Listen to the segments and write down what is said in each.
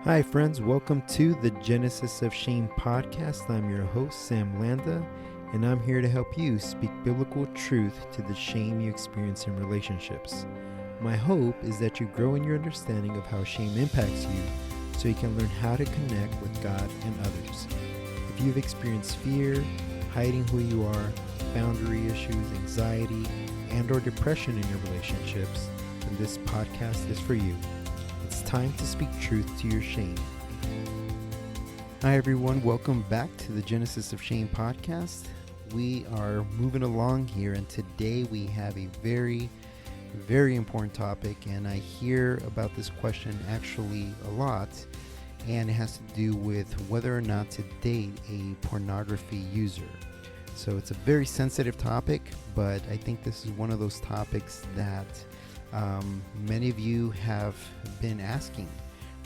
Hi, friends. Welcome to the Genesis of Shame podcast. I'm your host, Sam Landa, and I'm here to help you speak biblical truth to the shame you experience in relationships. My hope is that you grow in your understanding of how shame impacts you so you can learn how to connect with God and others. If you've experienced fear, hiding who you are, boundary issues, anxiety, and/or depression in your relationships, then this podcast is for you. It's time to speak truth to your shame. Hi, everyone. Welcome back to the Genesis of Shame podcast. We are moving along here, and today we have a very important topic, and I hear about this question actually a lot, and it has to do with whether or not to date a pornography user. So it's a very sensitive topic, but I think this is one of those topics that many of you have been asking,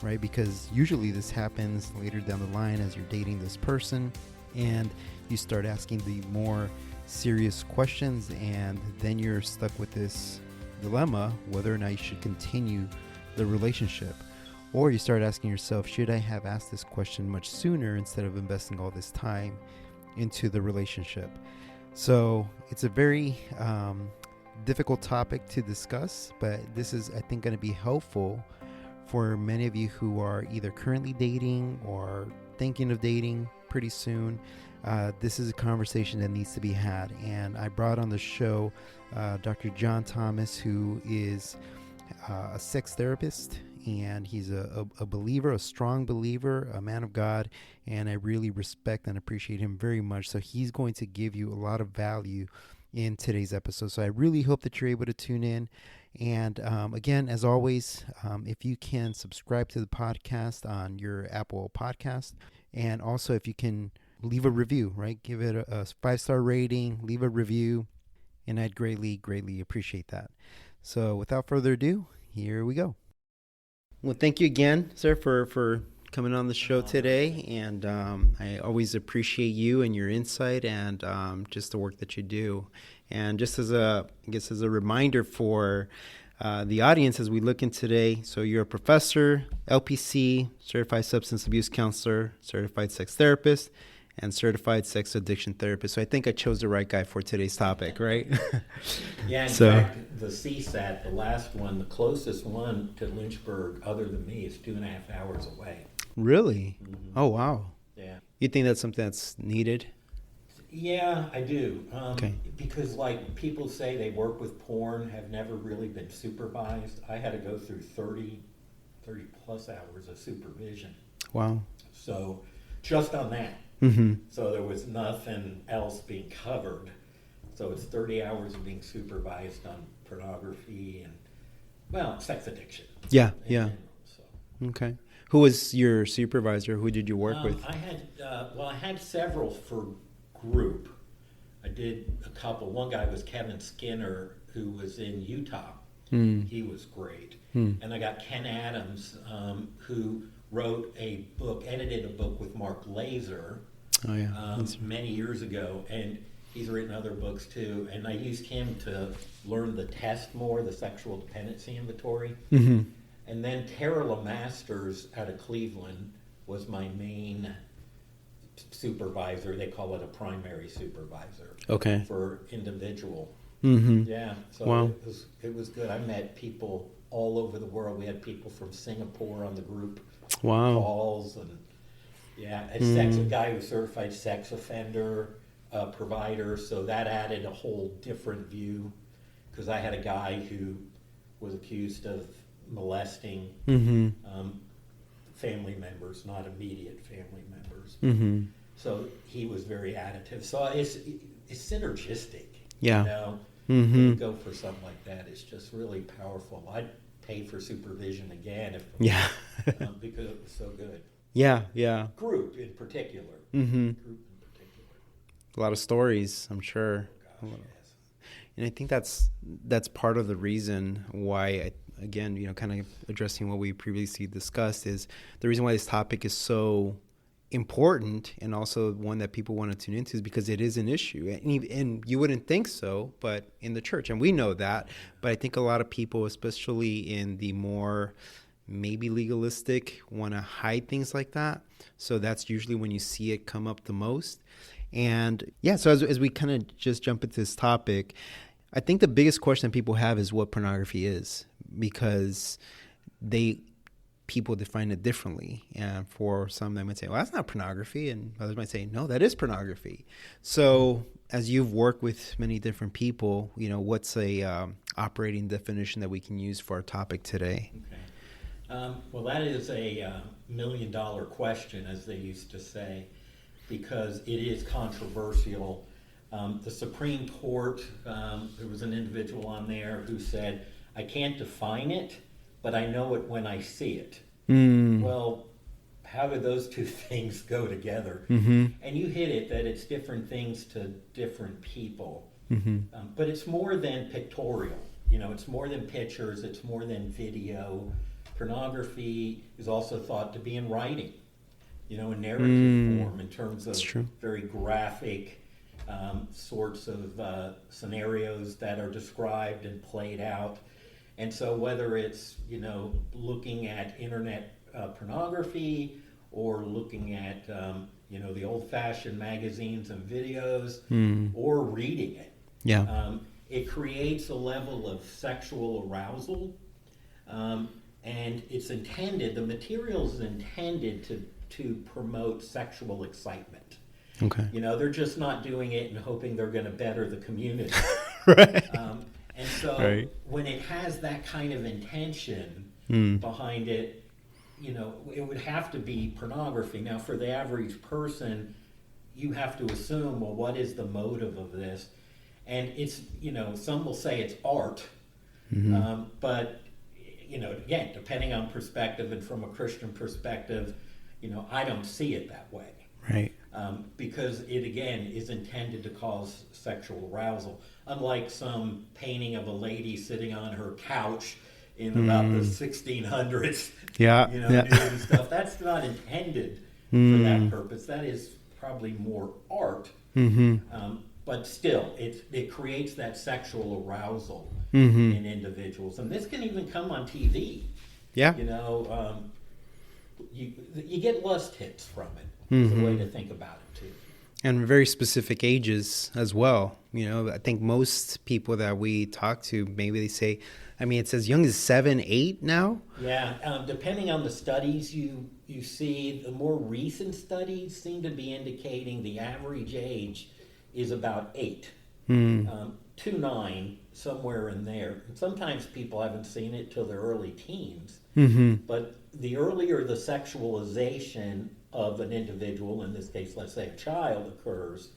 right? Because usually this happens later down the line as you're dating this person and you start asking the more serious questions, and then you're stuck with this dilemma whether or not you should continue the relationship. Or you start asking yourself, should I have asked this question much sooner instead of investing all this time into the relationship? So it's a very difficult topic to discuss, but this is, I think, going to be helpful for many of you who are either currently dating or thinking of dating pretty soon. This is a conversation that needs to be had, and I brought on the show Dr. John Thomas, who is a sex therapist, and he's a believer, a strong believer, a man of God, and I really respect and appreciate him very much. So he's going to give you a lot of value in today's episode. So I really hope that you're able to tune in. And again, as always, if you can subscribe to the podcast on your Apple podcast, and also if you can leave a review, right? Give it a 5-star rating, leave a review, and I'd greatly appreciate that. So without further ado, here we go. Well, thank you again, sir, for coming on the show today, and I always appreciate you and your insight and just the work that you do. And just as a reminder for the audience as we look in today, so you're a professor, LPC, certified substance abuse counselor, certified sex therapist, and certified sex addiction therapist. So I think I chose the right guy for today's topic, right? Yeah, in fact, the CSAT, the last one, the closest one to Lynchburg other than me is 2.5 hours away. Really? Mm-hmm. Oh, wow. Yeah. You think that's something that's needed? Yeah, I do. Okay. Because like people say they work with porn, have never really been supervised. I had to go through 30 plus hours of supervision. Wow. So just on that. Mm-hmm. So there was nothing else being covered. So it's 30 hours of being supervised on pornography and, well, sex addiction. Yeah. General, so. Okay. Who was your supervisor? Who did you work with? I had several for group. I did a couple. One guy was Kevin Skinner, who was in Utah. He was great. And I got Ken Adams, who wrote a book, edited a book with Mark Laser many years ago, and he's written other books too. And I used him to learn the test more, the sexual dependency inventory. Mm-hmm. And then Tara LeMasters out of Cleveland was my main supervisor. They call it a primary supervisor. Okay. For individual. Mm-hmm. Yeah. So wow. It was good. I met people all over the world. We had people from Singapore on the group calls, and a guy who was certified sex offender provider. So that added a whole different view, because I had a guy who was accused of molesting family members, not immediate family members. Mm-hmm. So he was very additive. So it's synergistic. Yeah. You know, when you go for something like that, it's just really powerful. I'd pay for supervision again because it was so good. Yeah. Group in particular. Mm-hmm. A lot of stories, I'm sure. Oh, gosh, yes. And I think that's part of the reason why, again, kind of addressing what we previously discussed, is the reason why this topic is so important, and also one that people want to tune into, is because it is an issue. And you wouldn't think so, but in the church, and we know that, but I think a lot of people, especially in the more maybe legalistic, want to hide things like that. So that's usually when you see it come up the most. And yeah, so as we kind of just jump into this topic, I think the biggest question people have is what pornography is, because people define it differently. And for some, they might say, well, that's not pornography. And others might say, no, that is pornography. So as you've worked with many different people, what's a operating definition that we can use for our topic today? Okay. Well, that is a $1 million question, as they used to say, because it is controversial. The Supreme Court, there was an individual on there who said, I can't define it, but I know it when I see it. Well, how do those two things go together? And you hit it, that it's different things to different people. But it's more than pictorial. It's more than pictures. It's more than video. Pornography is also thought to be in writing, in narrative form, in terms of very graphic sorts of scenarios that are described and played out. And so whether it's, looking at internet pornography or looking at, the old-fashioned magazines and videos or reading it, it creates a level of sexual arousal. And it's intended, the material is intended to promote sexual excitement. Okay. They're just not doing it and hoping they're going to better the community. Right. And so when it has that kind of intention behind it, it would have to be pornography. Now, for the average person, you have to assume, well, what is the motive of this? And it's, some will say it's art, but, again, depending on perspective and from a Christian perspective, I don't see it that way. Right. Because it, again, is intended to cause sexual arousal. Unlike some painting of a lady sitting on her couch in about the 1600s, nude stuff. That's not intended for that purpose. That is probably more art. But still, it creates that sexual arousal in individuals. And this can even come on TV. Yeah. You get lust hits from it. Is a way to think about it, too. And very specific ages as well. I think most people that we talk to, maybe they say, it's as young as 7, 8 now. Yeah, depending on the studies you see, the more recent studies seem to be indicating the average age is about 8 to 9, somewhere in there. And sometimes people haven't seen it till their early teens. But the earlier the sexualization of an individual, in this case, let's say a child, occurs,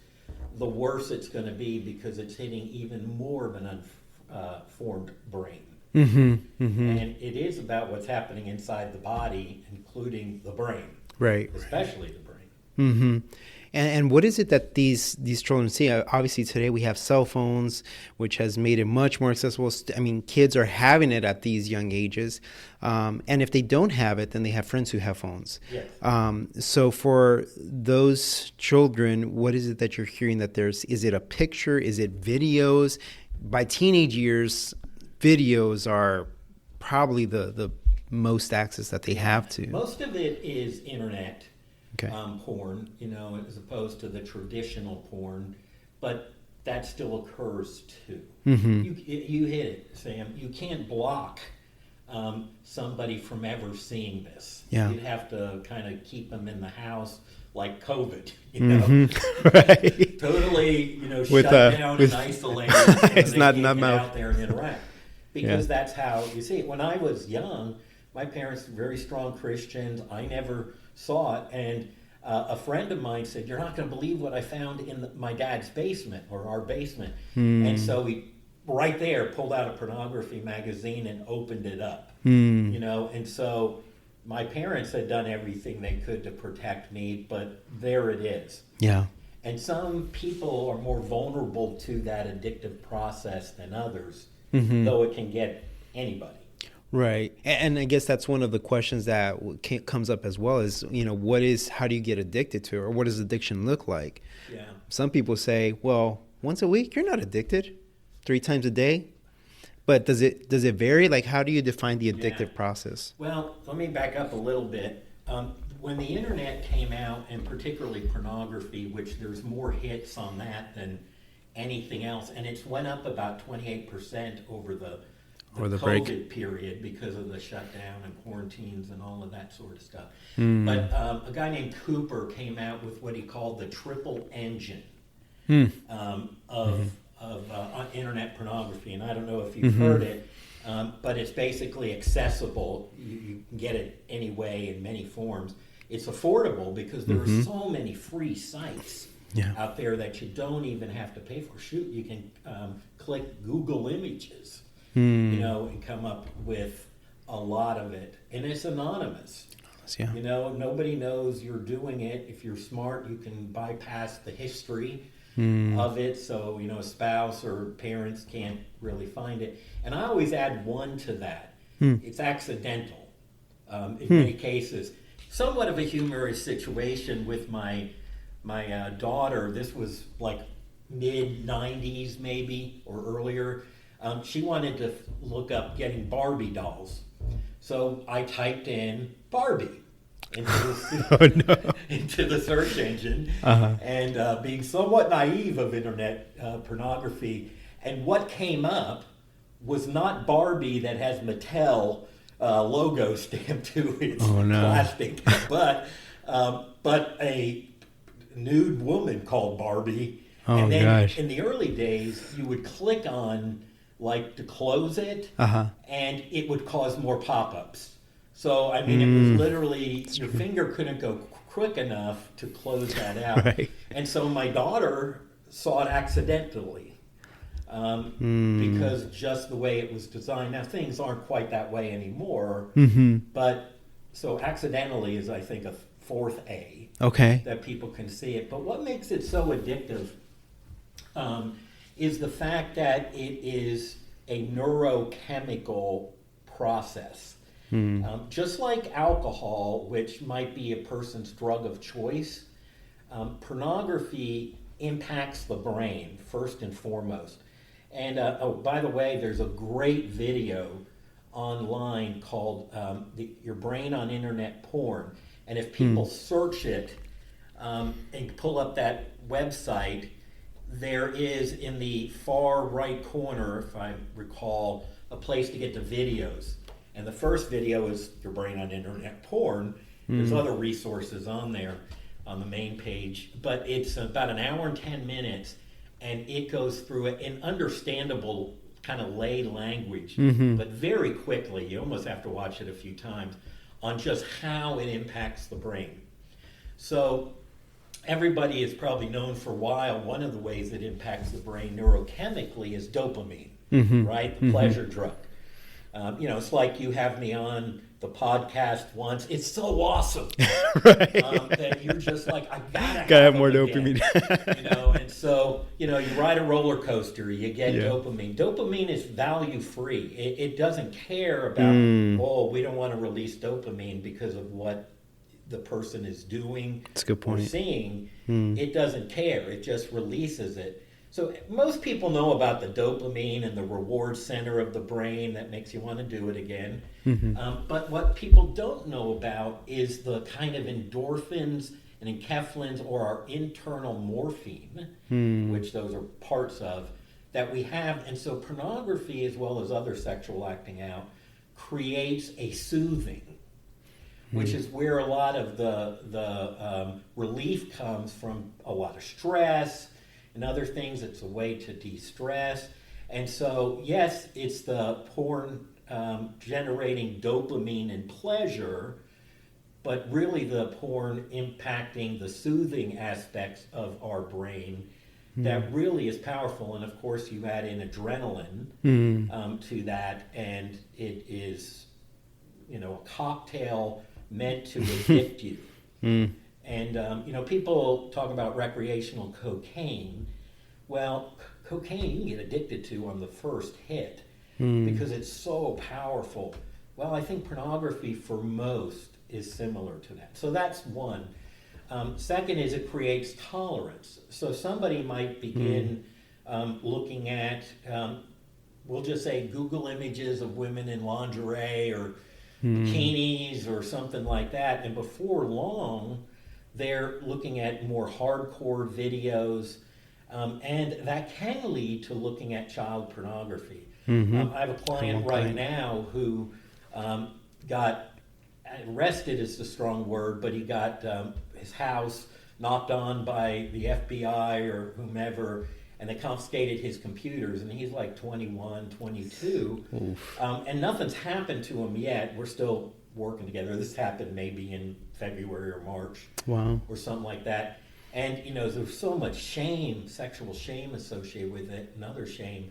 the worse it's going to be, because it's hitting even more of an unformed brain. And it is about what's happening inside the body, including the brain. Right. Especially the brain. And what is it that these children see? Obviously, today we have cell phones, which has made it much more accessible. Kids are having it at these young ages. And if they don't have it, then they have friends who have phones. Yes. So for those children, what is it that you're hearing that is it a picture? Is it videos? By teenage years, videos are probably the most access that they have to. Most of it is internet. Porn, as opposed to the traditional porn, but that still occurs too. You hit it, Sam. You can't block somebody from ever seeing this. You'd have to kind of keep them in the house, like COVID. Right. Totally, shut down and isolated. It's not get mouth out there and interact, because that's how you see it. When I was young, my parents were very strong Christians. I never saw it, and a friend of mine said, "You're not going to believe what I found in my dad's basement, or our basement." And so he, right there, pulled out a pornography magazine and opened it up. And so my parents had done everything they could to protect me, but there it is. Yeah. And some people are more vulnerable to that addictive process than others, though it can get anybody. Right. And I guess that's one of the questions that comes up as well is, how do you get addicted to it, or what does addiction look like? Some people say, well, once a week, you're not addicted. 3 times a day. But does it vary? Like, how do you define the addictive process? Well, let me back up a little bit. When the internet came out, and particularly pornography, which there's more hits on that than anything else, and it's went up about 28% over the COVID break period because of the shutdown and quarantines and all of that sort of stuff. Mm. But a guy named Cooper came out with what he called the triple engine of internet pornography, and I don't know if you've heard it, but it's basically accessible. You can get it anyway in many forms. It's affordable because there are so many free sites out there that you don't even have to pay for. Shoot, you can click Google Images, and come up with a lot of it, and it's anonymous. Yeah. Nobody knows you're doing it. If you're smart, you can bypass the history of it, so a spouse or parents can't really find it. And I always add one to that. It's accidental in many cases. Somewhat of a humorous situation with my daughter. This was like mid-90s maybe or earlier. She wanted to look up getting Barbie dolls, so I typed in Barbie into the search engine, and being somewhat naive of internet pornography, and what came up was not Barbie that has Mattel logo stamped to its plastic, but a nude woman called Barbie. And then in the early days, you would click on to close it, and it would cause more pop-ups. So, it was literally, your finger couldn't go quick enough to close that out. Right. And so my daughter saw it accidentally because just the way it was designed. Now, things aren't quite that way anymore, but so accidentally is, I think, a fourth A. Okay. That people can see it. But what makes it so addictive is the fact that it is a neurochemical process. Just like alcohol, which might be a person's drug of choice, pornography impacts the brain first and foremost. And by the way, there's a great video online called Your Brain on Internet Porn. And if people search it and pull up that website, there is in the far right corner, if I recall, a place to get to videos. And the first video is Your Brain on Internet Porn. There's other resources on there on the main page, but it's about an hour and 10 minutes, and it goes through it in understandable kind of lay language, but very quickly. You almost have to watch it a few times on just how it impacts the brain. So everybody has probably known for a while one of the ways it impacts the brain neurochemically is dopamine, right? The pleasure drug. It's like you have me on the podcast once. It's so awesome, right? That you're just like, I gotta have more dopamine. And so you ride a roller coaster, you get dopamine. Dopamine is value free. It doesn't care about we don't want to release dopamine because of what the person is doing. That's a good point. Or seeing. It doesn't care. It just releases it. So most people know about the dopamine and the reward center of the brain that makes you want to do it again. But what people don't know about is the kind of endorphins and enkephalins, or our internal morphine, which those are parts of, that we have. And so pornography, as well as other sexual acting out, creates a soothing, which is where a lot of the relief comes from, a lot of stress and other things. It's a way to de-stress. And so, yes, it's the porn generating dopamine and pleasure, but really the porn impacting the soothing aspects of our brain that really is powerful. And of course, you add in adrenaline to that, and it is, a cocktail meant to addict you. And, people talk about recreational cocaine. Well, cocaine you can get addicted to on the first hit because it's so powerful. Well, I think pornography for most is similar to that. So that's one. Second is it creates tolerance. So somebody might begin looking at we'll just say Google images of women in lingerie or bikinis or something like that, and before long they're looking at more hardcore videos, and that can lead to looking at child pornography. I have a client right now who got arrested, is the strong word, but he got his house knocked on by the FBI or whomever, and they confiscated his computers, and he's like 21, 22. And nothing's happened to him yet. We're still working together. This happened maybe in February or March. Wow. Or something like that. And, you know, there's so much shame, sexual shame associated with it, and other shame.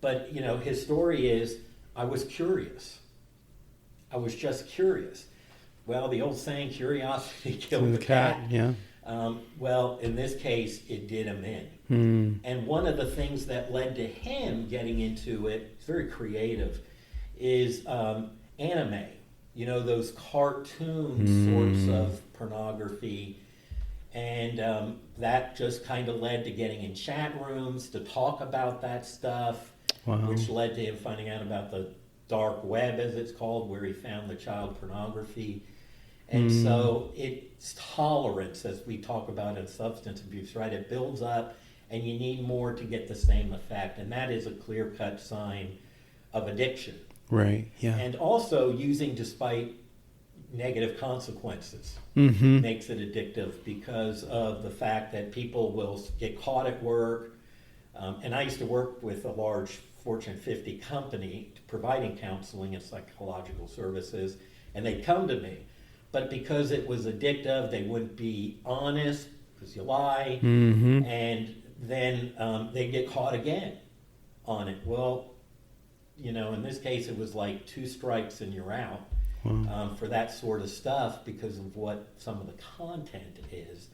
But, you know, his story is, I was curious. I was just curious. Well, the old saying, curiosity killed the cat. Yeah. Well, in this case, it did him in. And one of the things that led to him getting into it, it's very creative, is anime. You know, those cartoon sorts of pornography. And that just kind of led to getting in chat rooms to talk about that stuff, which led to him finding out about the dark web, as it's called, where he found the child pornography. And so it's tolerance, as we talk about in substance abuse, right? It builds up, and you need more to get the same effect. And that is a clear-cut sign of addiction. Right, yeah. And also using despite negative consequences makes it addictive because of the fact that people will get caught at work. And I used to work with a large Fortune 50 company providing counseling and psychological services, and they'd come to me. But because it was addictive, they wouldn't be honest because you lie, and then they'd get caught again on it. Well, you know, in this case, it was like 2 strikes and you're out for that sort of stuff because of what some of the content is.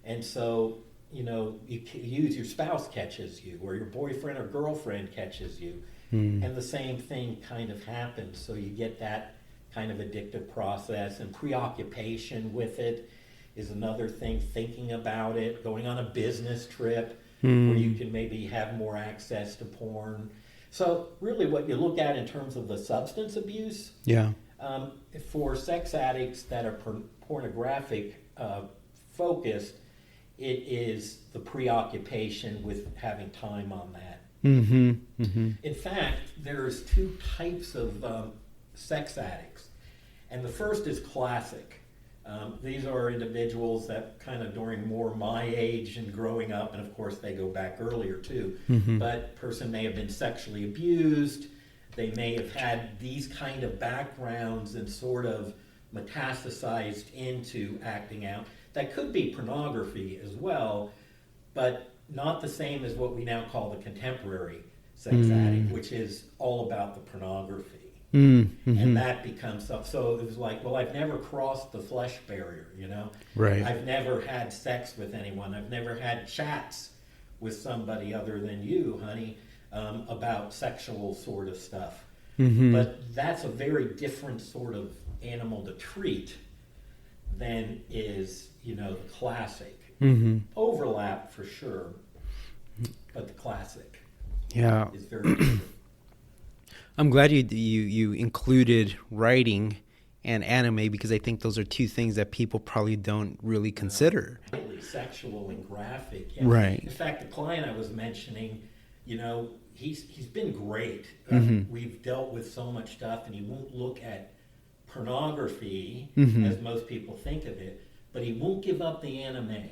And so, you know, you use your spouse catches you, or your boyfriend or girlfriend catches you, and the same thing kind of happens. So you get that kind of addictive process, and preoccupation with it is another thing, thinking about it, going on a business trip where you can maybe have more access to porn. So really what you look at in terms of the substance abuse, for sex addicts that are pornographic focused, it is the preoccupation with having time on that. In fact, there's 2 types of sex addicts, and the first is classic. These are individuals that kind of during more my age and growing up, and of course they go back earlier too, but person may have been sexually abused, they may have had these kind of backgrounds and sort of metastasized into acting out. That could be pornography as well, but not the same as what we now call the contemporary sex addict, which is all about the pornography. And that becomes so it was like, well, I've never crossed the flesh barrier, you know? Right. I've never had sex with anyone. I've never had chats with somebody other than you, honey, about sexual sort of stuff. But that's a very different sort of animal to treat than is, you know, the classic. Overlap for sure, but the classic is very different. I'm glad you included writing and anime, because I think those are 2 things that people probably don't really consider. Sexual and graphic. Right. In fact, the client I was mentioning, you know, he's been great. We've dealt with so much stuff, and he won't look at pornography as most people think of it, but he won't give up the anime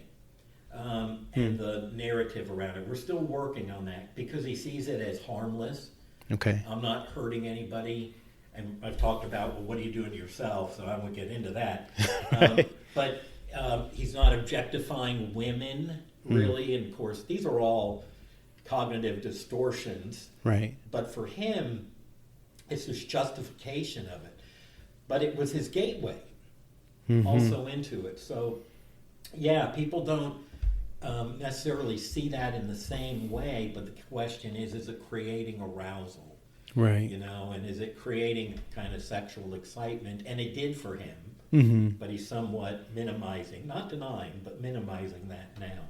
and the narrative around it. We're still working on that because he sees it as harmless. Okay. I'm not hurting anybody, and I've talked about, well, what are you doing to yourself, so I won't get into that. But he's not objectifying women, really, and of course, these are all cognitive distortions. Right. But for him, it's this justification of it. But it was his gateway also into it. So, yeah, people don't necessarily see that in the same way, but the question is it creating arousal? Right. You know, and is it creating kind of sexual excitement? And it did for him. but he's somewhat minimizing, not denying, but minimizing that now.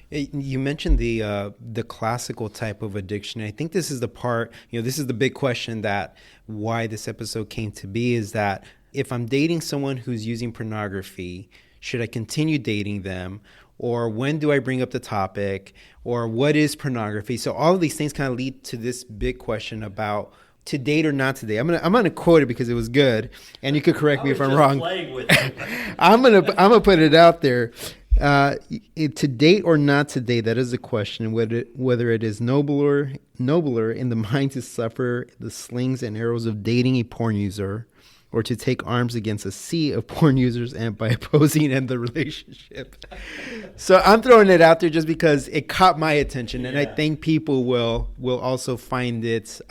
You mentioned the classical type of addiction. I think this is the part, this is the big question that why this episode came to be, is that if I'm dating someone who's using pornography, should I continue dating them? Or when do I bring up the topic? Or what is pornography? So all of these things kind of lead to this big question about to date or not to date. I'm gonna quote it because it was good, and you could correct me if I'm wrong. With it. I'm gonna put it out there. To date or not to date, that is the question. Whether it is nobler in the mind to suffer the slings and arrows of dating a porn user, or to take arms against a sea of porn users and by opposing end the relationship. So I'm throwing it out there just because it caught my attention, and I think people will also find it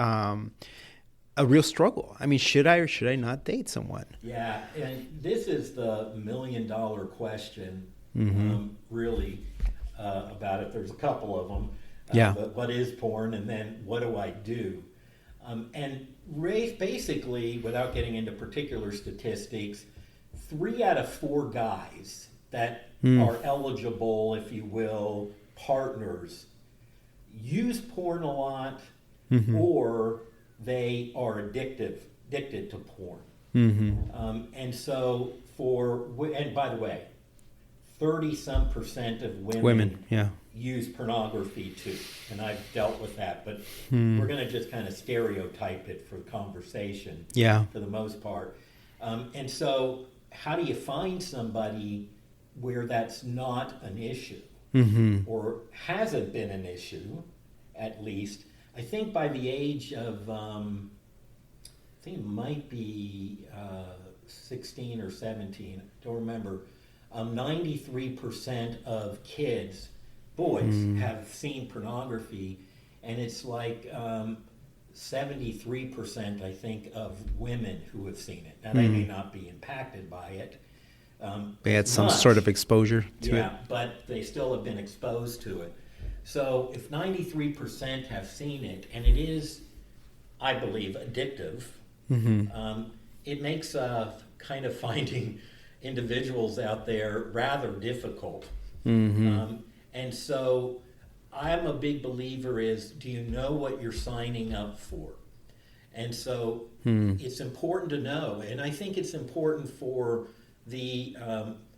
a real struggle. I mean, should I or should I not date someone? Yeah, and this is the $1 million question, really, about it. There's a couple of them. But what is porn, and then what do I do? And basically, without getting into particular statistics, 3 out of 4 guys that are eligible, if you will, partners, use porn a lot, or they are addicted to porn. And so and by the way, 30-some% of women use pornography too, and I've dealt with that, but we're going to just kind of stereotype it for conversation for the most part. And so how do you find somebody where that's not an issue or hasn't been an issue, at least? I think by the age of, I think it might be 16 or 17, I don't remember, 93% of kids, boys, have seen pornography, and it's like 73%, I think, of women who have seen it. Now, they may not be impacted by it. They had some sort of exposure to it. Yeah, but they still have been exposed to it. So if 93% have seen it, and it is, I believe, addictive, it makes kind of finding individuals out there rather difficult. And so I'm a big believer is, do you know what you're signing up for? And so it's important to know. And I think it's important for the,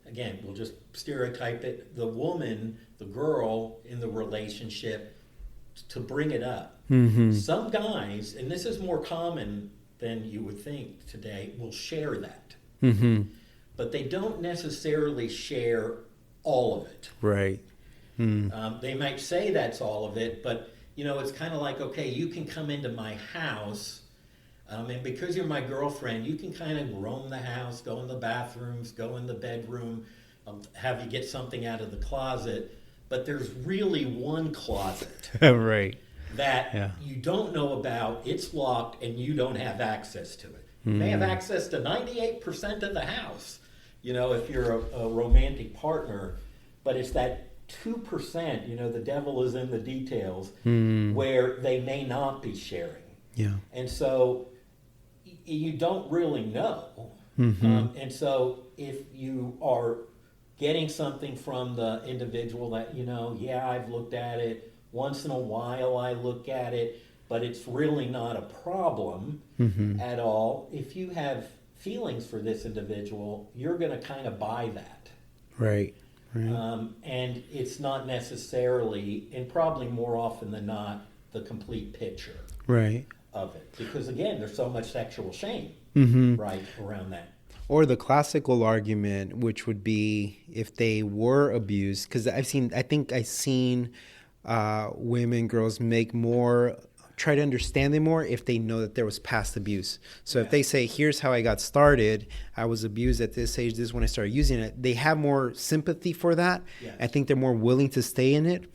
again, we'll just stereotype it, the woman, the girl in the relationship, to bring it up. Some guys, and this is more common than you would think today, will share that. But they don't necessarily share all of it. Right. They might say that's all of it, but it's kind of like, okay, you can come into my house, and because you're my girlfriend, you can kind of roam the house, go in the bathrooms, go in the bedroom, have you get something out of the closet, but there's really one closet right. that you don't know about, it's locked, and you don't have access to it. You may have access to 98% of the house, if you're a romantic partner, but it's that 2%, the devil is in the details, where they may not be sharing. Yeah. And so you don't really know. And so if you are getting something from the individual that, I've looked at it, once in a while I look at it, but it's really not a problem at all. If you have feelings for this individual, you're going to kind of buy that. Right. And it's not necessarily, and probably more often than not, the complete picture of it. Because again, there's so much sexual shame right around that. Or the classical argument, which would be if they were abused, because I've seen women, girls try to understand them more if they know that there was past abuse. So if they say, here's how I got started, I was abused at this age, this is when I started using it, they have more sympathy for that. Yes. I think they're more willing to stay in it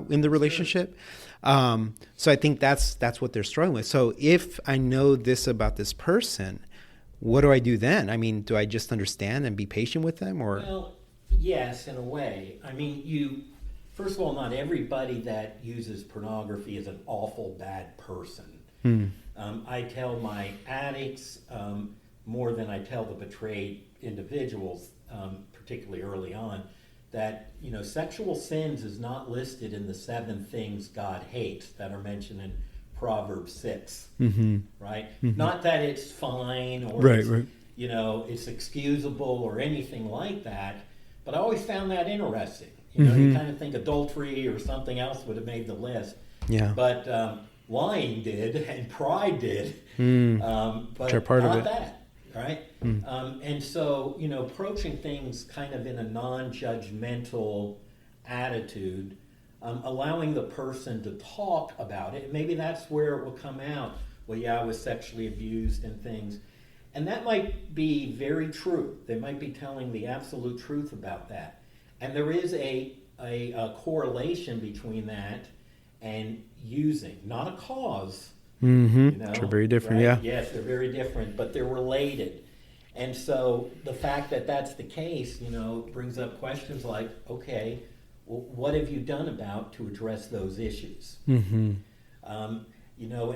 in the relationship. So I think that's what they're struggling with. So if I know this about this person, what do I do then? I mean, do I just understand and be patient with them? Or Well, yes, in a way. I mean, first of all, not everybody that uses pornography is an awful bad person. I tell my addicts, more than I tell the betrayed individuals, particularly early on, that, sexual sins is not listed in the 7 things God hates that are mentioned in Proverbs 6, right? Not that it's fine or it's excusable or anything like that, but I always found that interesting. You kind of think adultery or something else would have made the list. Yeah. But lying did, and pride did, but which are part not of it. that, right? And so, approaching things kind of in a non-judgmental attitude, allowing the person to talk about it. Maybe that's where it will come out. Well, yeah, I was sexually abused and things. And that might be very true. They might be telling the absolute truth about that. And there is a correlation between that and using, not a cause. Which are very different, right? yeah. Yes, they're very different, but they're related. And so the fact that that's the case, brings up questions like, okay, well, what have you done to address those issues? And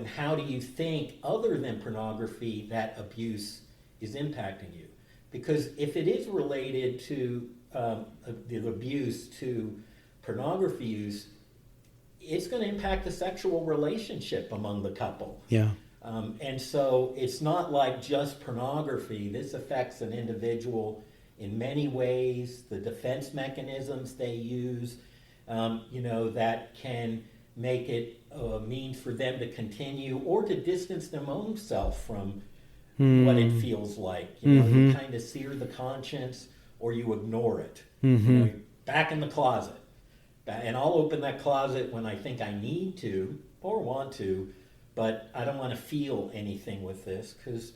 how do you think, other than pornography, that abuse is impacting you? Because if it is related to the abuse to pornography use, it's going to impact the sexual relationship among the couple. Yeah. And so it's not like just pornography. This affects an individual in many ways. The defense mechanisms they use, that can make it a means for them to continue or to distance their own self from what it feels like. You kind of sear the conscience or you ignore it. You're back in the closet. And I'll open that closet when I think I need to or want to, but I don't want to feel anything with this, because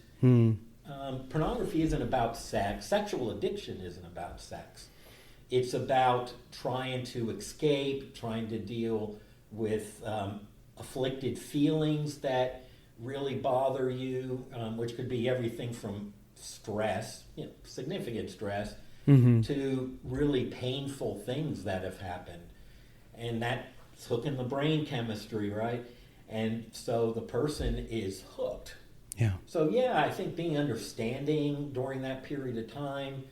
pornography isn't about sex. Sexual addiction isn't about sex. It's about trying to escape, trying to deal with afflicted feelings that really bother you, which could be everything from stress, significant stress, to really painful things that have happened. And that's hooking the brain chemistry, right? And so the person is hooked. Yeah. So I think being understanding during that period of time,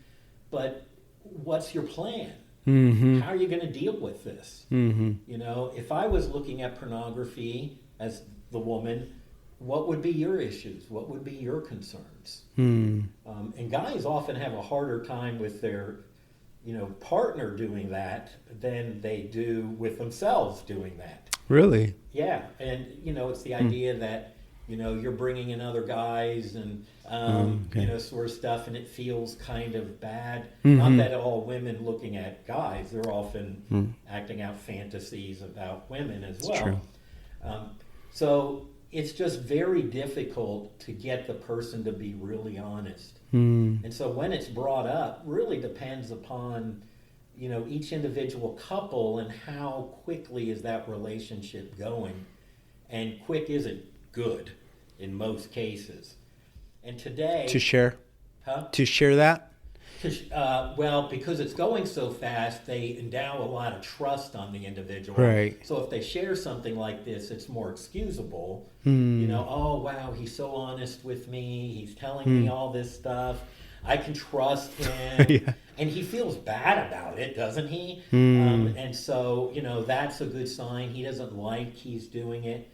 but what's your plan? How are you going to deal with this? If I was looking at pornography as the woman, what would be your issues? What would be your concerns? And guys often have a harder time with their partner doing that than they do with themselves doing that. Really? Yeah, and it's the idea that you're bringing in other guys and sort of stuff, and it feels kind of bad. Not that all women looking at guys, they're often acting out fantasies about women as well. True. So it's just very difficult to get the person to be really honest. And so when it's brought up, really depends upon each individual couple and how quickly is that relationship going. And quick isn't good in most cases. And today... To share? Huh? To share that? Because it's going so fast, they endow a lot of trust on the individual. Right. So if they share something like this, it's more excusable. Oh, wow, he's so honest with me. He's telling me all this stuff. I can trust him. Yeah. And he feels bad about it, doesn't he? And so, that's a good sign. He doesn't like he's doing it.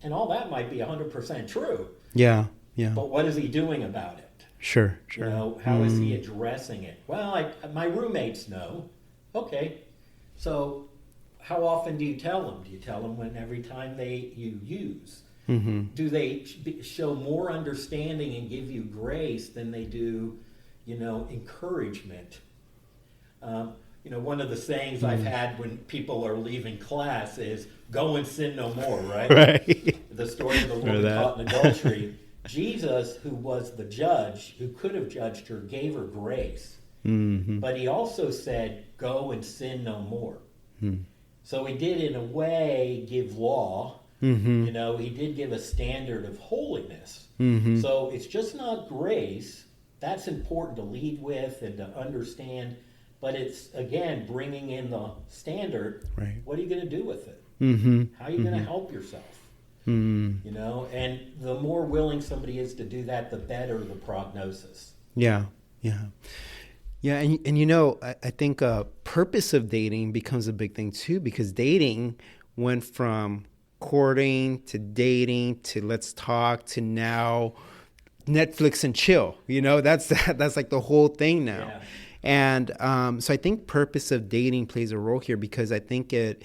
And all that might be 100% true. Yeah. But what is he doing about it? Sure. How is he addressing it? Well, my roommates know. Okay. So how often do you tell them? Do you tell them every time you use? Do they show more understanding and give you grace than they do, encouragement? One of the sayings I've had when people are leaving class is, go and sin no more, right? Right. The story of the woman caught in adultery. Jesus, who was the judge, who could have judged her, gave her grace. But he also said, go and sin no more. So he did, in a way, give law. He did give a standard of holiness. So it's just not grace. That's important to lead with and to understand. But it's, again, bringing in the standard. Right. What are you going to do with it? How are you going to help yourself? You know, and the more willing somebody is to do that, the better the prognosis. Yeah. And you know, I think purpose of dating becomes a big thing too, because dating went from courting to dating to let's talk to now Netflix and chill. You know, that's like the whole thing now. Yeah. And so I think purpose of dating plays a role here, because I think it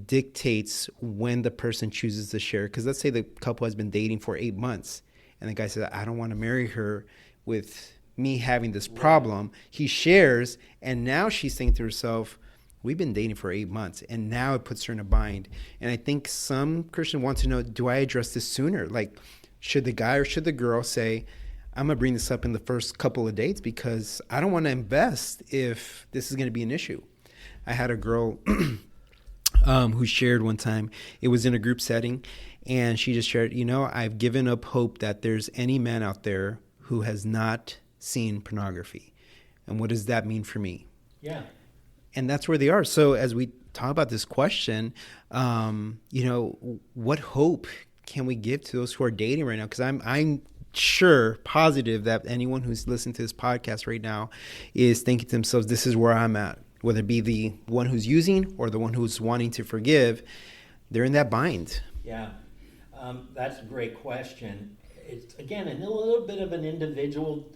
dictates when the person chooses to share. Because let's say the couple has been dating for 8 months and the guy says, I don't want to marry her with me having this problem. He shares, and now she's thinking to herself, we've been dating for 8 months, and now it puts her in a bind. And I think some Christians want to know, do I address this sooner? Like, should the guy or should the girl say, I'm going to bring this up in the first couple of dates because I don't want to invest if this is going to be an issue. I had a girl who shared one time, it was in a group setting, and she just shared, you know, I've given up hope that there's any man out there who has not seen pornography. And what does that mean for me? Yeah. And that's where they are. So as we talk about this question, you know, what hope can we give to those who are dating right now? Because I'm sure, positive that anyone who's listening to this podcast right now is thinking to themselves, this is where I'm at. Whether it be the one who's using or the one who's wanting to forgive, they're in that bind. Yeah, that's a great question. It's, again, a little bit of an individual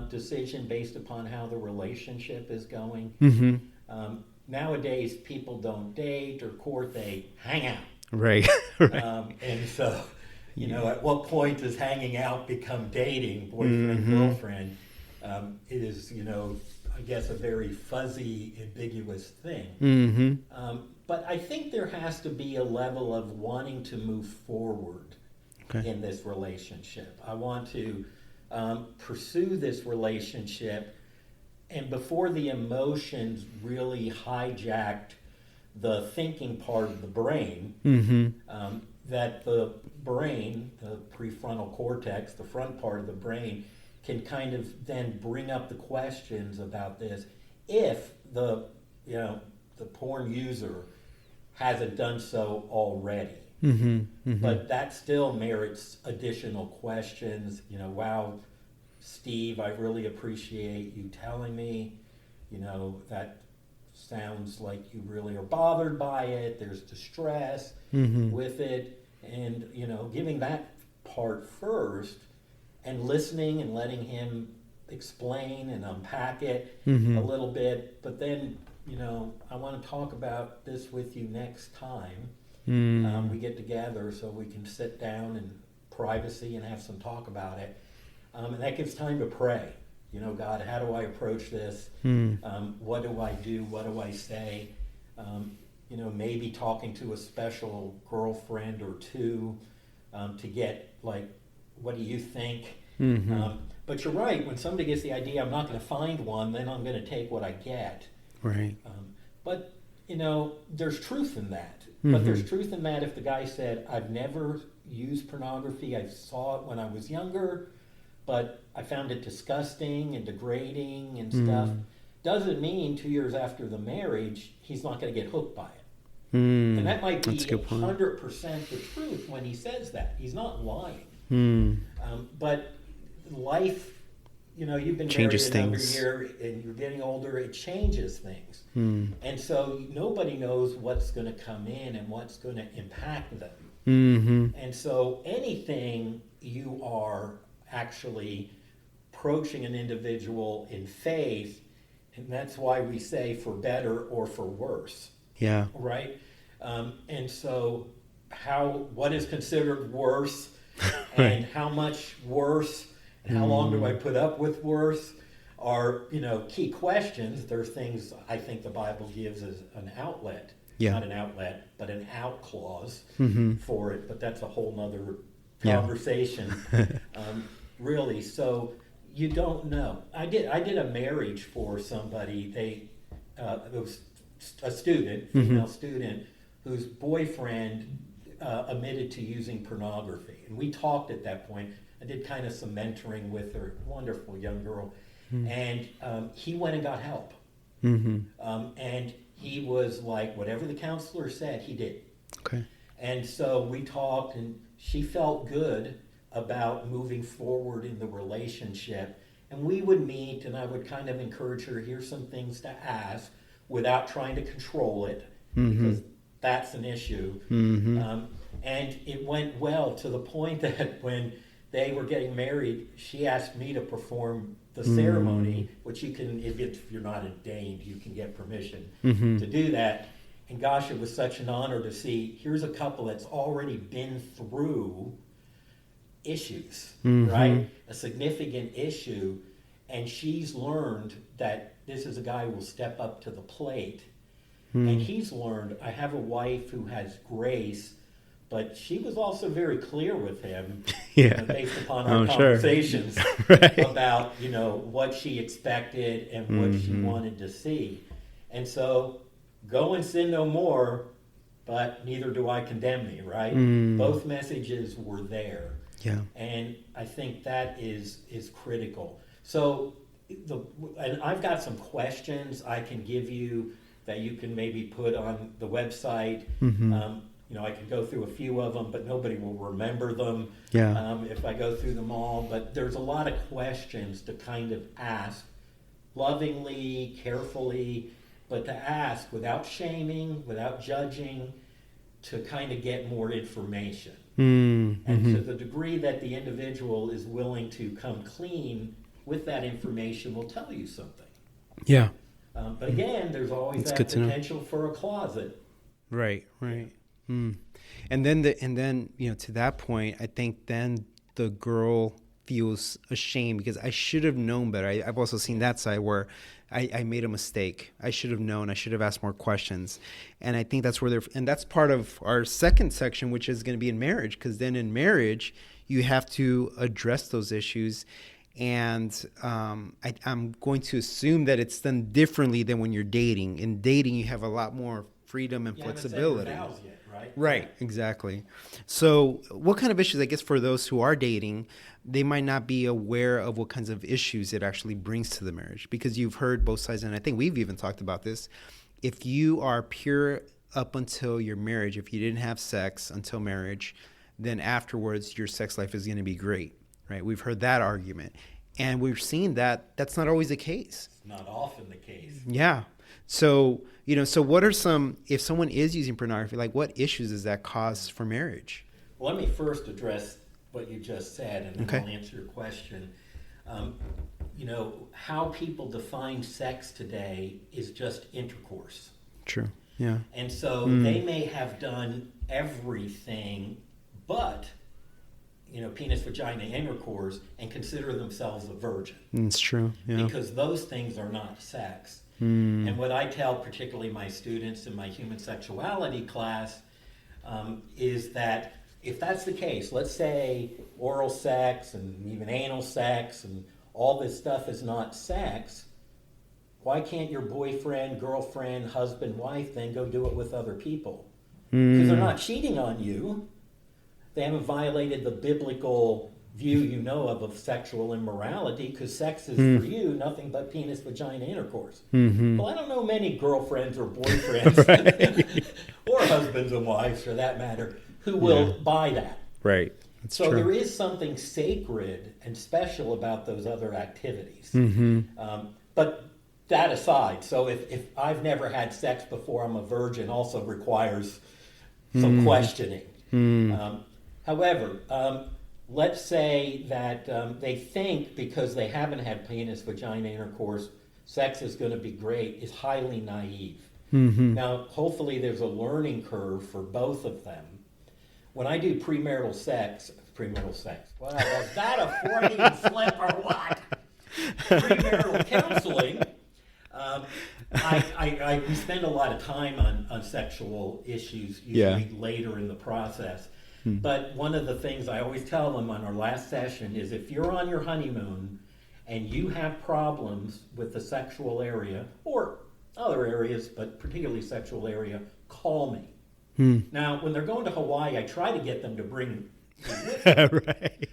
decision based upon how the relationship is going. Mm-hmm. Nowadays, people don't date or court, they hang out. Right. And so, you know, at what point does hanging out become dating, boyfriend, girlfriend? It is, you know, I guess a very fuzzy, ambiguous thing. Mm-hmm. But I think there has to be a level of wanting to move forward in this relationship. I want to pursue this relationship, and before the emotions really hijacked the thinking part of the brain, that the brain, the prefrontal cortex, the front part of the brain, can kind of then bring up the questions about this if the porn user hasn't done so already. But that still merits additional questions. You know, wow, Steve, I really appreciate you telling me, you know, that sounds like you really are bothered by it. There's distress with it. And, you know, giving that part first and listening and letting him explain and unpack it a little bit. But then, you know, I want to talk about this with you next time we get together, so we can sit down in privacy and have some talk about it. And that gives time to pray. You know, God, how do I approach this? What do I do? What do I say? You know, maybe talking to a special girlfriend or two to get, like, what do you think? But you're right. When somebody gets the idea, I'm not going to find one, then I'm going to take what I get. Right. But, you know, there's truth in that. But there's truth in that if the guy said, I've never used pornography. I saw it when I was younger, but I found it disgusting and degrading and stuff. Doesn't mean 2 years after the marriage, he's not going to get hooked by it. And that might be 100% the truth when he says that. He's not lying. But life, you know, you've been changes married another things. year and you're getting older, it changes things. And so nobody knows what's going to come in and what's going to impact them. And so anything you are actually approaching an individual in faith, and that's why we say for better or for worse. Yeah. Right? And so what is considered worse and how much worse and how long do I put up with worse are, you know, key questions. They're things I think the Bible gives as an outlet. Not an outlet, but an out clause for it. But that's a whole nother conversation, really. So you don't know. I did a marriage for somebody. It was a student, female student, whose boyfriend admitted to using pornography. And we talked at that point. I did kind of some mentoring with her, wonderful young girl. And he went and got help. And he was like, whatever the counselor said, he did. Okay. And so we talked, and she felt good about moving forward in the relationship. And we would meet, and I would kind of encourage her, here's some things to ask without trying to control it, because that's an issue. And it went well to the point that when they were getting married, she asked me to perform the ceremony, which you can, if you're not ordained, you can get permission to do that. And gosh, it was such an honor to see, here's a couple that's already been through issues, right? A significant issue. And she's learned that this is a guy who will step up to the plate. And he's learned, I have a wife who has grace, but she was also very clear with him, based upon our conversations about, what she expected and what she wanted to see. And so, go and sin no more, but neither do I condemn thee, right? Both messages were there. Yeah. And I think that is critical. So, and I've got some questions I can give you that you can maybe put on the website. I could go through a few of them, but nobody will remember them if I go through them all. But there's a lot of questions to kind of ask lovingly, carefully, but to ask without shaming, without judging, to kind of get more information. And to the degree that the individual is willing to come clean with that information, will tell you something. Yeah. But again, there's always that potential for a closet. Right. And then to that point, I think then the girl feels ashamed because I should have known better. I've also seen that side where I made a mistake. I should have known. I should have asked more questions. And I think that's where and that's part of our second section, which is going to be in marriage, because then in marriage, you have to address those issues. And I'm going to assume that it's done differently than when you're dating. In dating, you have a lot more freedom and flexibility. You haven't said your vows yet, right? Right, exactly. So what kind of issues, I guess, for those who are dating, they might not be aware of what kinds of issues it actually brings to the marriage, because you've heard both sides, and I think we've even talked about this. If you are pure up until your marriage, if you didn't have sex until marriage, then afterwards your sex life is going to be great, right? We've heard that argument, and we've seen that that's not always the case. It's not often the case. Yeah. So, so what are some, if someone is using pornography, like what issues does that cause for marriage? Well, let me first address what you just said, and then I'll answer your question. How people define sex today is just intercourse. True, yeah. And so they may have done everything but, penis, vagina, intercourse, and consider themselves a virgin. It's true, yeah. Because those things are not sex. And what I tell particularly my students in my human sexuality class is that if that's the case, let's say oral sex and even anal sex and all this stuff is not sex, why can't your boyfriend, girlfriend, husband, wife then go do it with other people? Because they're not cheating on you. They haven't violated the biblical view of sexual immorality, because sex is for you nothing but penis, vagina, intercourse. Well, I don't know many girlfriends or boyfriends or husbands and wives, for that matter, who will buy that. Right. That's so true. There is something sacred and special about those other activities. But that aside, so if I've never had sex before I'm a virgin, also requires some questioning. However, let's say that they think because they haven't had penis, vagina intercourse, sex is going to be great, is highly naive. Now, hopefully there's a learning curve for both of them. When I do premarital sex, well, was that a Freudian slip or what? Premarital counseling, we spend a lot of time on sexual issues, usually later in the process. But one of the things I always tell them on our last session is, if you're on your honeymoon and you have problems with the sexual area, or other areas, but particularly sexual area, call me. Now, when they're going to Hawaii, I try to get them to bring me with them. Right.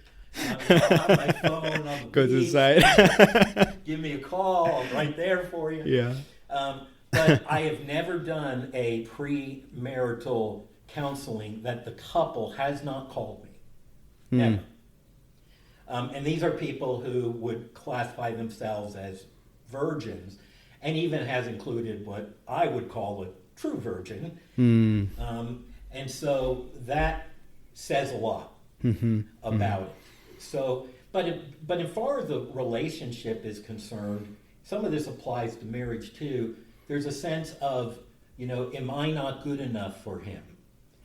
On my phone, on the Go to the beach, side. give me a call, I'm right there for you. Yeah. But I have never done a premarital counseling that the couple has not called me, ever. And these are people who would classify themselves as virgins, and even has included what I would call a true virgin. And so that says a lot about it. So, but as far as the relationship is concerned, some of this applies to marriage too. There's a sense of, am I not good enough for him?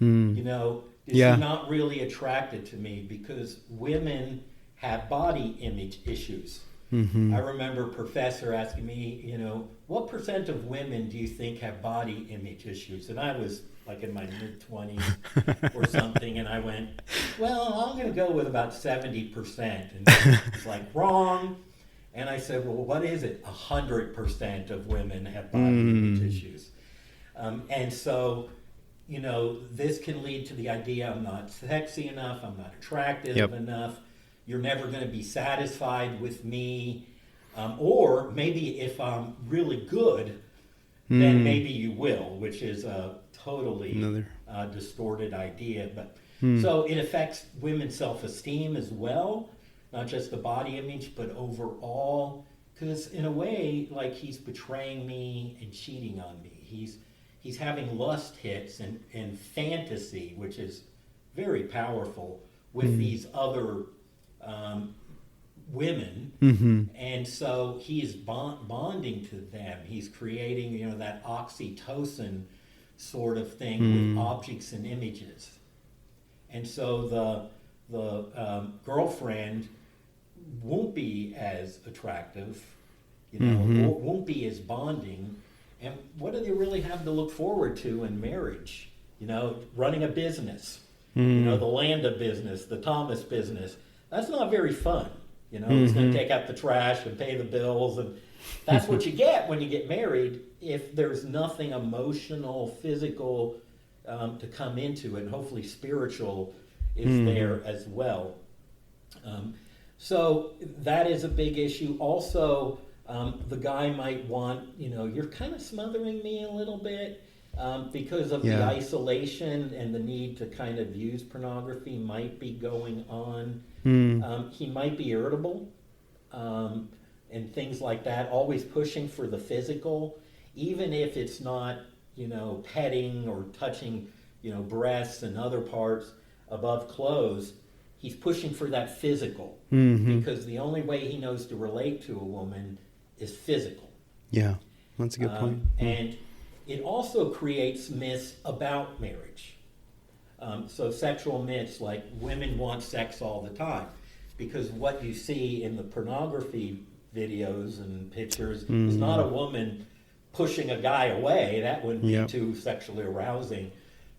Is he not really attracted to me? Because women have body image issues. I remember a professor asking me, what percent of women do you think have body image issues? And I was like in my mid-20s or something, and I went, well, I'm going to go with about 70%. And it's like, wrong. And I said, well, what is it? 100% of women have body image issues. And so, this can lead to the idea I'm not sexy enough, I'm not attractive enough, you're never going to be satisfied with me, or maybe if I'm really good, then maybe you will, which is a totally distorted idea. But so it affects women's self-esteem as well, not just the body image, but overall, because in a way, like, he's betraying me and cheating on me. He's having lust hits and fantasy, which is very powerful, with these other women, and so he's bonding to them. He's creating, that oxytocin sort of thing with objects and images. And so the girlfriend won't be as attractive, won't be as bonding. And what do they really have to look forward to in marriage? Running a business, the Landa business, the Thomas business. That's not very fun. It's going to take out the trash and pay the bills, and that's what you get when you get married if there's nothing emotional, physical to come into it, and hopefully spiritual is there as well. So that is a big issue. Also, the guy might want, you're kind of smothering me a little bit because of the isolation and the need to kind of use pornography might be going on. He might be irritable and things like that, always pushing for the physical, even if it's not, petting or touching, breasts and other parts above clothes. He's pushing for that physical because the only way he knows to relate to a woman is physical. Yeah, that's a good point. And it also creates myths about marriage. So sexual myths, like women want sex all the time, because what you see in the pornography videos and pictures is not a woman pushing a guy away. That wouldn't be too sexually arousing,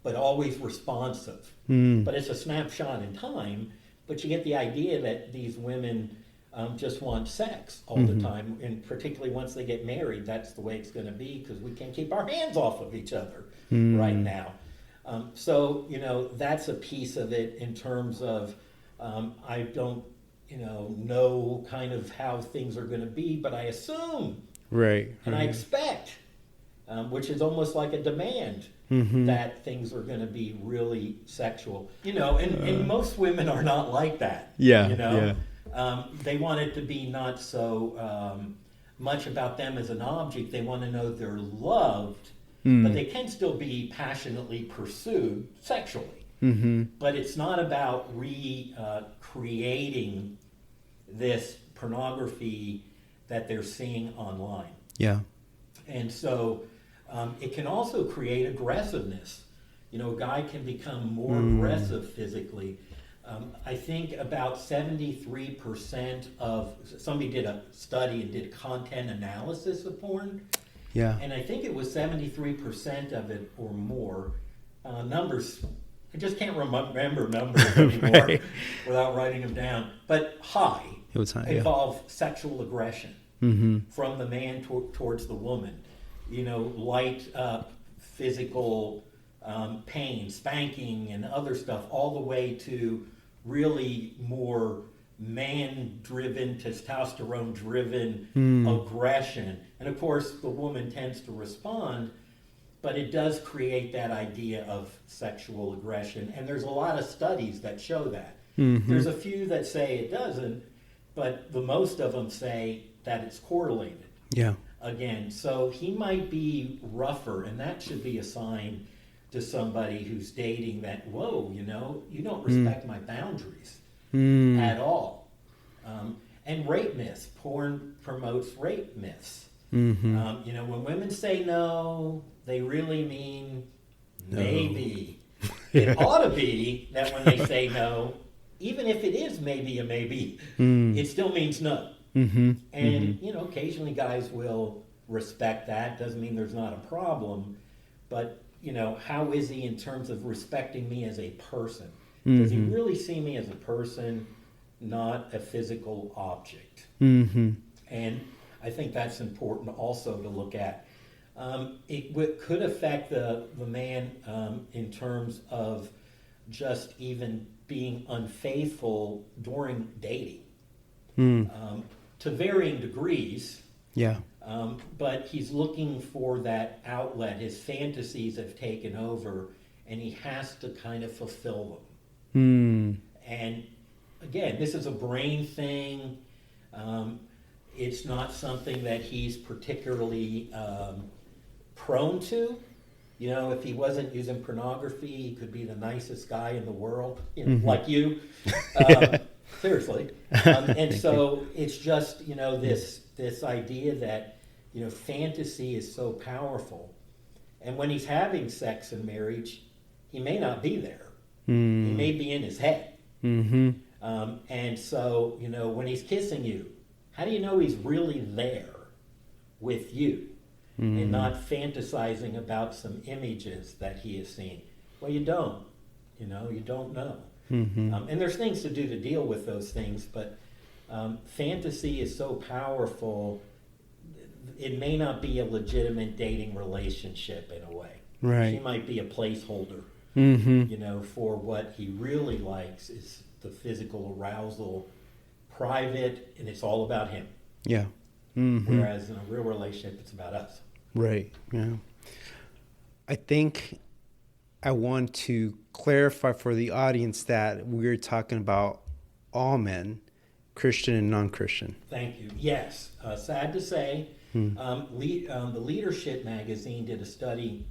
but always responsive. But it's a snapshot in time, but you get the idea that these women just want sex all the time, and particularly once they get married, that's the way it's going to be, because we can't keep our hands off of each other right now. So, that's a piece of it in terms of I don't, know kind of how things are going to be, but I assume, and I expect, which is almost like a demand, that things are going to be really sexual. And most women are not like that. They want it to be not so much about them as an object. They want to know they're loved, but they can still be passionately pursued sexually. But it's not about creating this pornography that they're seeing online. And so it can also create aggressiveness. A guy can become more aggressive physically. I think about 73% of, somebody did a study and did content analysis of porn. And I think it was 73% of it or more. Numbers, I just can't remember numbers anymore without writing them down. But high. It was high, involved sexual aggression from the man towards the woman. Light up physical pain, spanking, and other stuff, all the way to really more man-driven, testosterone-driven aggression. And of course, the woman tends to respond But it does create that idea of sexual aggression, and there's a lot of studies that show that. There's a few that say it doesn't, but the most of them say that it's correlated. Yeah. Again, so he might be rougher, and that should be a sign to somebody who's dating that, whoa, you don't respect my boundaries at all. And rape myths. Porn promotes rape myths. When women say no, they really mean maybe. It ought to be that when they say no, even if it is maybe a maybe, it still means no. And, occasionally guys will respect that. Doesn't mean there's not a problem. But, how is he in terms of respecting me as a person? Does he really see me as a person, not a physical object? And I think that's important also to look at. It could affect the man in terms of just even being unfaithful during dating. To varying degrees. Yeah. But he's looking for that outlet. His fantasies have taken over, and he has to kind of fulfill them. And again, this is a brain thing. It's not something that he's particularly prone to. If he wasn't using pornography, he could be the nicest guy in the world, like you. Seriously. And so it's just, this idea that, fantasy is so powerful. And when he's having sex in marriage, he may not be there. He may be in his head. And so, when he's kissing you, how do you know he's really there with you and not fantasizing about some images that he has seen? Well, you don't. You don't know. And there's things to do to deal with those things, but fantasy is so powerful, it may not be a legitimate dating relationship in a way. Right. She might be a placeholder, for what he really likes is the physical arousal, private, and it's all about him. Yeah. Whereas in a real relationship, it's about us. Right, yeah. I think I want to clarify for the audience that we're talking about all men, Christian and non-Christian. Thank you. Yes. Sad to say, the Leadership magazine did a study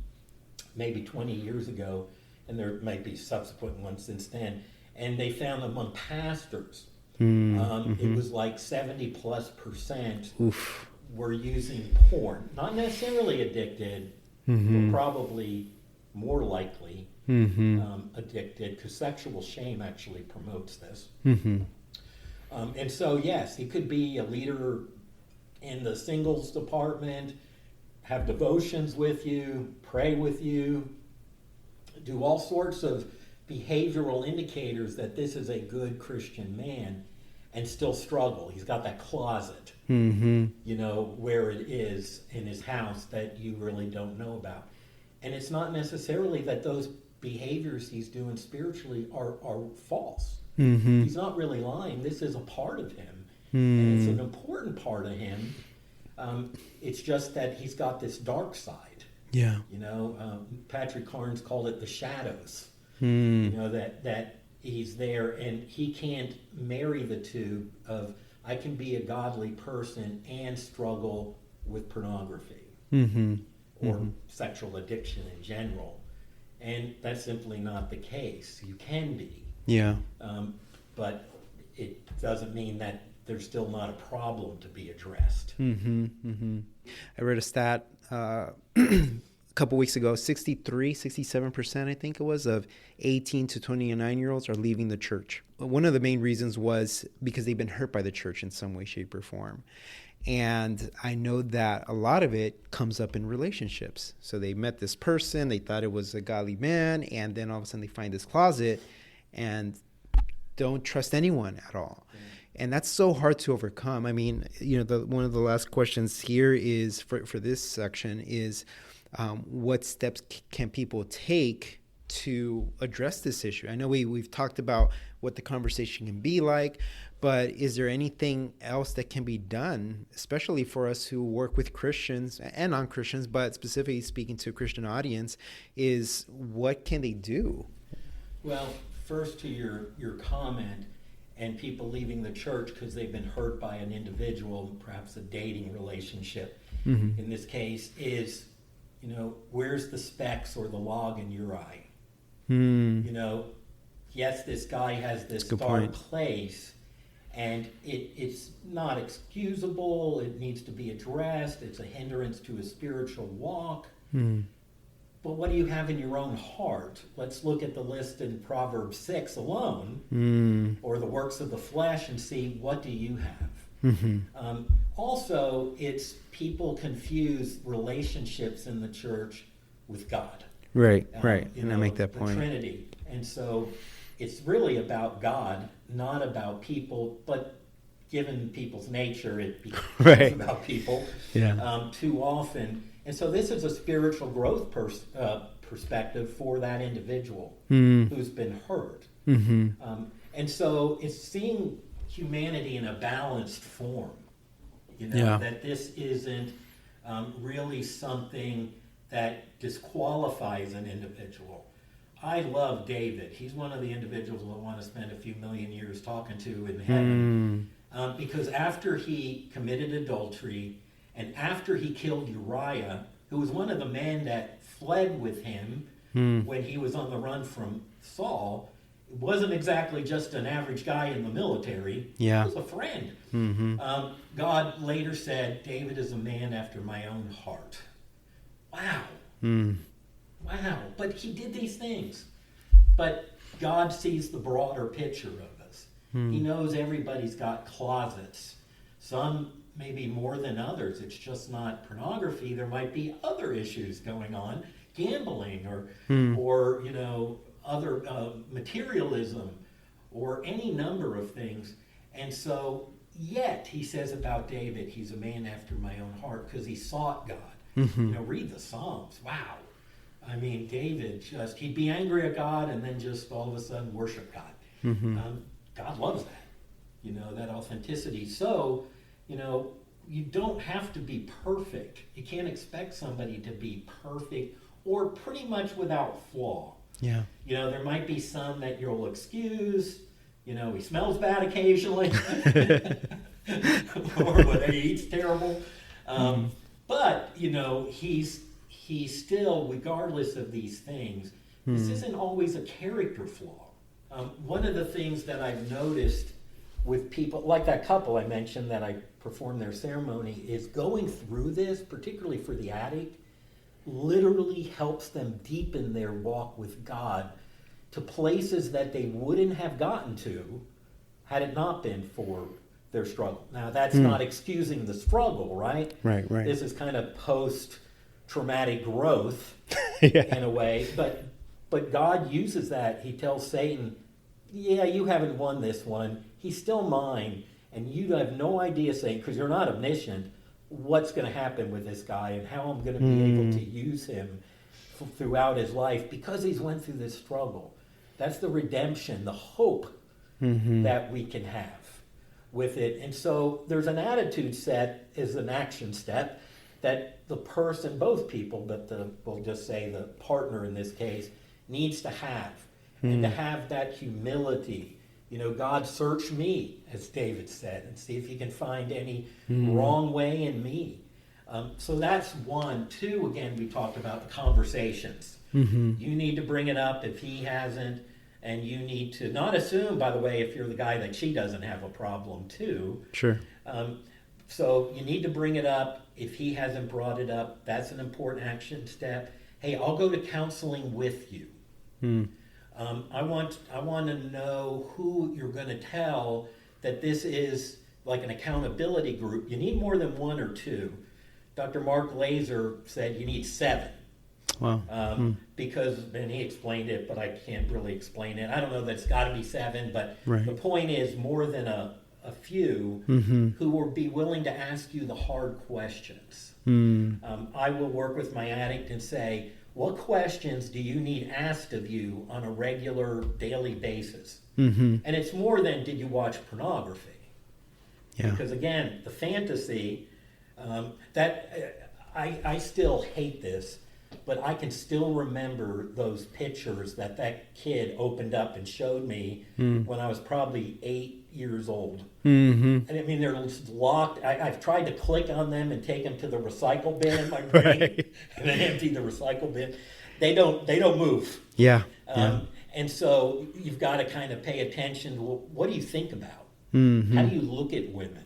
maybe 20 years ago, and there might be subsequent ones since then, and they found among pastors, it was like 70+% were using porn. Not necessarily addicted, but probably more likely addicted, because sexual shame actually promotes this. And so, yes, he could be a leader in the singles department, have devotions with you, pray with you, do all sorts of behavioral indicators that this is a good Christian man, and still struggle. He's got that closet, where it is in his house that you really don't know about. And it's not necessarily that those behaviors he's doing spiritually are false. He's not really lying. This is a part of him, and it's an important part of him. It's just that he's got this dark side. Yeah. Patrick Carnes called it the shadows. That he's there, and he can't marry the two of, I can be a godly person and struggle with pornography or sexual addiction in general. And that's simply not the case. You can be. Yeah. But it doesn't mean that there's still not a problem to be addressed. I read a stat a couple weeks ago, 67%, I think it was, of 18 to 29-year-olds are leaving the church. One of the main reasons was because they've been hurt by the church in some way, shape, or form. And I know that a lot of it comes up in relationships. So they met this person, they thought it was a godly man, and then all of a sudden they find this closet and don't trust anyone at all. And that's so hard to overcome. I mean, one of the last questions here is for this section is, what steps can people take to address this issue? I know we've talked about what the conversation can be like, But is there anything else that can be done, especially for us who work with Christians and non-Christians, but specifically speaking to a Christian audience, is what can they do? Well, first to your comment, and people leaving the church because they've been hurt by an individual, perhaps a dating relationship, in this case, is, where's the specks or the log in your eye? Yes, this guy has this dark place, and it's not excusable. It needs to be addressed. It's a hindrance to his spiritual walk. But what do you have in your own heart? Let's look at the list in Proverbs 6 alone, or the works of the flesh, and see, what do you have? Also, it's people confuse relationships in the church with God. Right. And I make that point. The Trinity. And so it's really about God, not about people, but given people's nature, it becomes about people too often. And so this is a spiritual growth perspective for that individual who's been hurt. And so it's seeing humanity in a balanced form, that this isn't really something that disqualifies an individual. I love David. He's one of the individuals I want to spend a few million years talking to in heaven. Because after he committed adultery, and after he killed Uriah, who was one of the men that fled with him when he was on the run from Saul, it wasn't exactly just an average guy in the military. He was a friend. God later said, David is a man after my own heart. Wow. Wow. But he did these things. But God sees the broader picture of us. He knows everybody's got closets. Some maybe more than others. It's just not pornography. There might be other issues going on, gambling or other materialism or any number of things. And so yet he says about David, he's a man after my own heart because he sought God. Read the Psalms. Wow. I mean, David he'd be angry at God and then just all of a sudden worship God. God loves that, that authenticity. So, you don't have to be perfect. You can't expect somebody to be perfect or pretty much without flaw. There might be some that you'll excuse. He smells bad occasionally. Or what, he eats terrible. But, he's still, regardless of these things, this isn't always a character flaw. One of the things that I've noticed with people, like that couple I mentioned that I performed their ceremony, is going through this, particularly for the addict, literally helps them deepen their walk with God to places that they wouldn't have gotten to had it not been for their struggle. Now, that's not excusing the struggle, right? Right. This is kind of post-traumatic growth in a way, but God uses that. He tells Satan, you haven't won this one. He's still mine, and you have no idea, Satan, because you're not omniscient, what's going to happen with this guy and how I'm going to be able to use him throughout his life because he's went through this struggle. That's the redemption, the hope that we can have with it. And so there's an attitude set as an action step that the person, both people, but we'll just say the partner in this case, needs to have. And to have that humility. God, search me, as David said, and see if you can find any wrong way in me. So that's one. Two, again, we talked about the conversations. You need to bring it up if he hasn't, and you need to not assume, by the way, if you're the guy, that she doesn't have a problem too. Sure. So you need to bring it up. If he hasn't brought it up, that's an important action step. Hey, I'll go to counseling with you. I want to know who you're going to tell that this is like an accountability group. You need more than one or two. Dr. Mark Laser said you need 7. Wow. Because, and he explained it, but I can't really explain it. I don't know that it's got to be 7, but the point is more than a few who will be willing to ask you the hard questions. I will work with my addict and say, what questions do you need asked of you on a regular daily basis? Mm-hmm. And it's more than, did you watch pornography? Yeah. Because again, the fantasy, I still hate this, but I can still remember those pictures that kid opened up and showed me when I was probably 8 years old. Mm-hmm. And I mean, they're just locked. I've tried to click on them and take them to the recycle bin in my brain, Right. and then empty the recycle bin. They don't move. Yeah. And so you've got to kind of pay attention to, what do you think about? Mm-hmm. How do you look at women?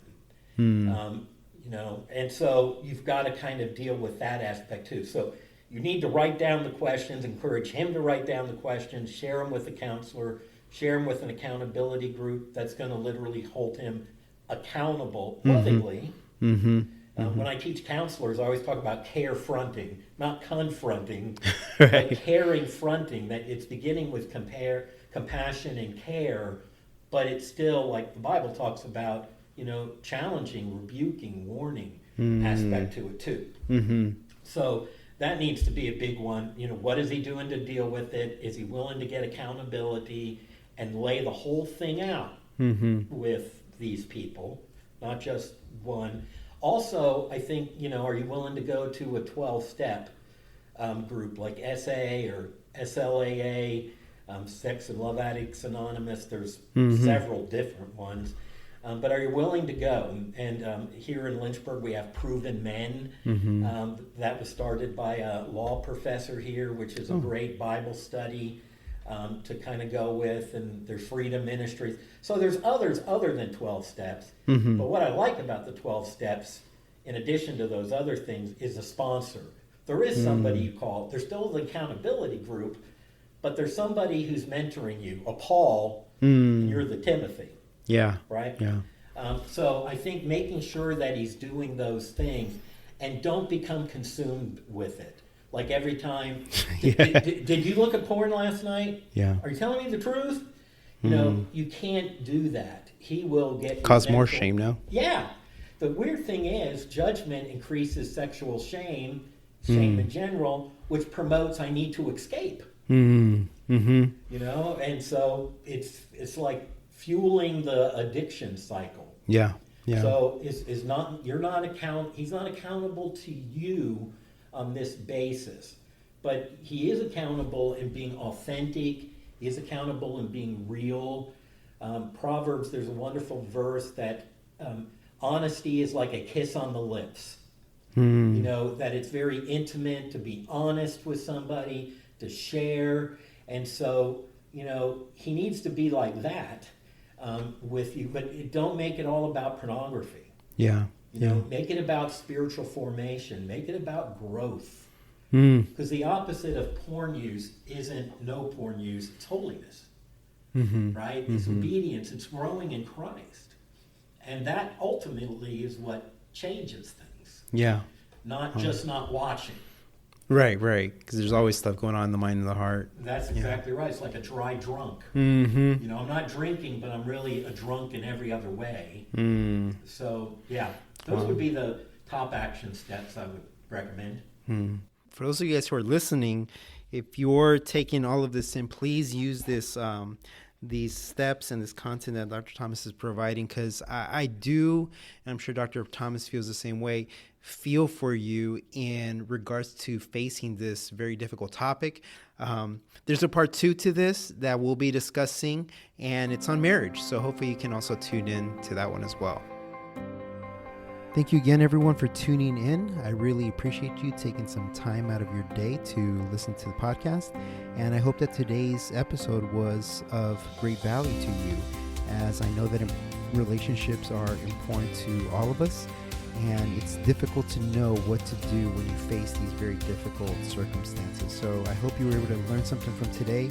And so you've got to kind of deal with that aspect too. So you need to write down the questions, encourage him to write down the questions, share them with the counselor, share them with an accountability group that's going to literally hold him accountable lovingly. Mm-hmm. When I teach counselors, I always talk about care fronting, not confronting, Right. but caring fronting, that it's beginning with compassion and care, but it's still, like the Bible talks about, challenging, rebuking, warning aspect to it too. Mm-hmm. So that needs to be a big one. What is he doing to deal with it? Is he willing to get accountability and lay the whole thing out with these people, not just one? Also, I think, are you willing to go to a 12-step group like SA or SLAA, Sex and Love Addicts Anonymous? There's several different ones. But are you willing to go? And here in Lynchburg, we have Proven Men. That was started by a law professor here, which is a great Bible study to kind of go with. And there's Freedom Ministries. So there's others other than 12 steps. But what I like about the 12 steps, in addition to those other things, is a sponsor. There is somebody you call. There's still an accountability group, but there's somebody who's mentoring you, a Paul, and you're the Timothy. Yeah. Right? Yeah. So I think making sure that he's doing those things, and don't become consumed with it. Like every time, did you look at porn last night? Yeah. Are you telling me the truth? You can't do that. He will get Cause more shame now? Yeah. The weird thing is, judgment increases sexual shame in general, which promotes I need to escape. And so it's like fueling the addiction cycle. Yeah. So he's not accountable to you on this basis, but he is accountable in being authentic. He is accountable in being real. Proverbs, there's a wonderful verse that honesty is like a kiss on the lips. That it's very intimate to be honest with somebody, to share. And so, he needs to be like that with you, but don't make it all about pornography. Yeah. Make it about spiritual formation. Make it about growth. Because the opposite of porn use isn't no porn use, it's holiness. Right? It's obedience, it's growing in Christ. And that ultimately is what changes things. Yeah. Not just not watching. Right. Because there's always stuff going on in the mind and the heart. That's exactly right. It's like a dry drunk. I'm not drinking, but I'm really a drunk in every other way. So, those would be the top action steps I would recommend. For those of you guys who are listening, if you're taking all of this in, please use this these steps and this content that Dr. Thomas is providing, because I do, and I'm sure Dr. Thomas feels the same way, feel for you in regards to facing this very difficult topic. There's a part 2 to this that we'll be discussing, and it's on marriage. So hopefully you can also tune in to that one as well. Thank you again, everyone, for tuning in. I really appreciate you taking some time out of your day to listen to the podcast. And I hope that today's episode was of great value to you, as I know that relationships are important to all of us. And it's difficult to know what to do when you face these very difficult circumstances. So I hope you were able to learn something from today.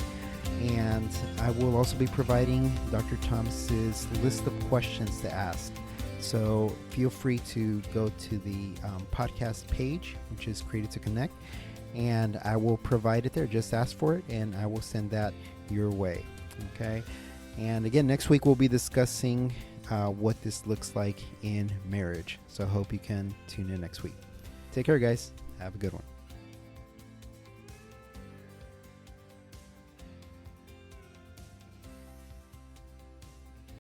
And I will also be providing Dr. Thomas's list of questions to ask. So feel free to go to the podcast page, which is Created to Connect, and I will provide it there. Just ask for it, and I will send that your way. Okay. And again, next week we'll be discussing what this looks like in marriage. So I hope you can tune in next week. Take care, guys. Have a good one.